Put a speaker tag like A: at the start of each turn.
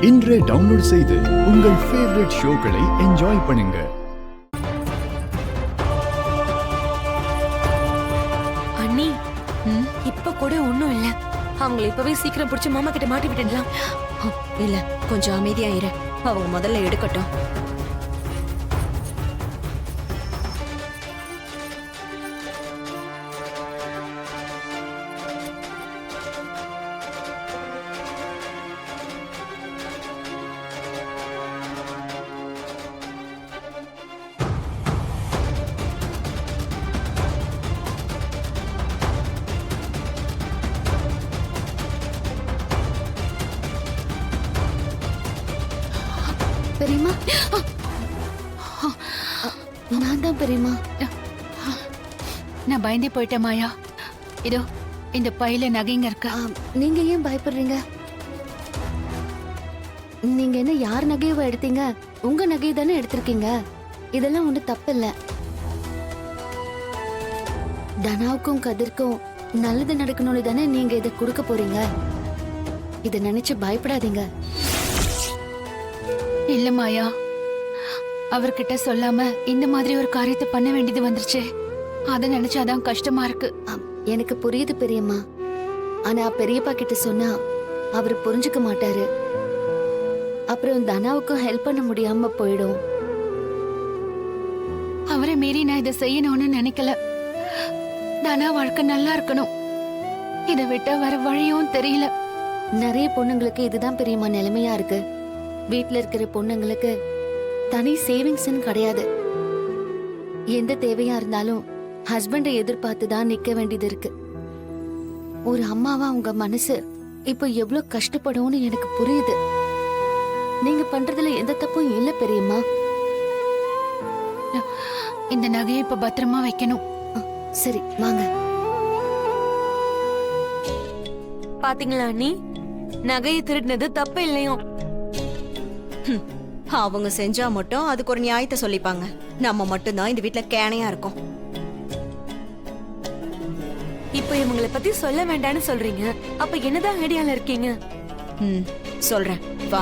A: இன்றே டவுன்லோட் செய்து உங்கள் ஃபேவரட் ஷோக்களை என்ஜாய் பண்ணுங்க.
B: அண்ணி, இப்ப கூட ஒண்ணும் இல்ல. அவங்களை இப்பவே சீக்கிரம் பிடிச்சு மாமா கிட்ட மாட்டி விட்டுடலாம்.
C: இல்ல, கொஞ்சம் அமைதியா இரு. அவங்க முதல்ல எடுக்கட்டும்.
D: பெரியம்மா, நான் தான் பெரியம்மா.
E: நான் பயந்தே போயிட்டேன் மாயா. இதோ இந்த பையில நகைங்க இருக்கா.
D: நீங்க ஏன் பயப்படுறீங்க? நீங்க என்ன யார் நகையவா எடுத்தீங்க? உங்க நகையை தானே எடுத்திருக்கீங்க. இதெல்லாம் ஒண்ணு தப்பு இல்ல. தனாவுக்கும் கதிர்க்கும் நல்லது நடக்கணும்னு தானே நீங்க இதை கொடுக்க போறீங்க. இதை நினைச்சு பயப்படாதீங்க.
E: இல்ல மாயா, அவர்கிட்ட சொல்லாம இந்த மாதிரி ஒரு காரியத்தை பண்ண வேண்டியது வந்துருச்சு. அத நினைச்சாதான் கஷ்டமா இருக்கு.
D: எனக்கு புரியுது பெரியம்மா. ஆனா பெரியப்பா கிட்ட சொன்னா அவரு புரிஞ்சுக்க மாட்டாரு. அப்புறம் தனாவுக்கும் ஹெல்ப் பண்ண முடியாம போயிடும்.
E: அவரை மீறி நான் இதை செய்யணும்னு நினைக்கல. தனா வாழ்க்கை நல்லா இருக்கணும். இதை விட்ட வர வழியும் தெரியல.
D: நிறைய பொண்ணுங்களுக்கு இதுதான் பெரியம்மா நிலைமையா இருக்கு. வீட்டுல இருக்கிற பொண்ணுங்களுக்கு தனி சேவிங்ஸ்ன்னு கிடையாது. எந்த தேவையா இருந்தாலும் ஹஸ்பண்டை எதிர்பார்த்து தான் நிக்க வேண்டியது இருக்கு. ஒரு அம்மாவா உங்க மனசு இப்போ எவ்வளவு கஷ்டப்படும்னு எனக்கு புரியுது. நீங்க பண்றதுல எந்த தப்பும் இல்ல பெரியம்மா.
E: இந்த நகையை இப்ப பத்திரமா வைக்கணும்.
D: சரி வாங்க.
B: பாத்தீங்களா அண்ணி, நகையை திருடினது தப்பு இல்லையோ?
C: அவங்க செஞ்சா மட்டும் அதுக்கு ஒரு நியாயத்தை சொல்லிப்பாங்க. நம்ம மட்டும்தான் இந்த வீட்டுல கேனையா இருக்கோம்.
B: இப்ப இவங்களை பத்தி சொல்ல வேண்டாம்னு சொல்றீங்க. அப்ப என்னதான் ஐடியால இருக்கீங்க?
C: சொல்றேன், வா.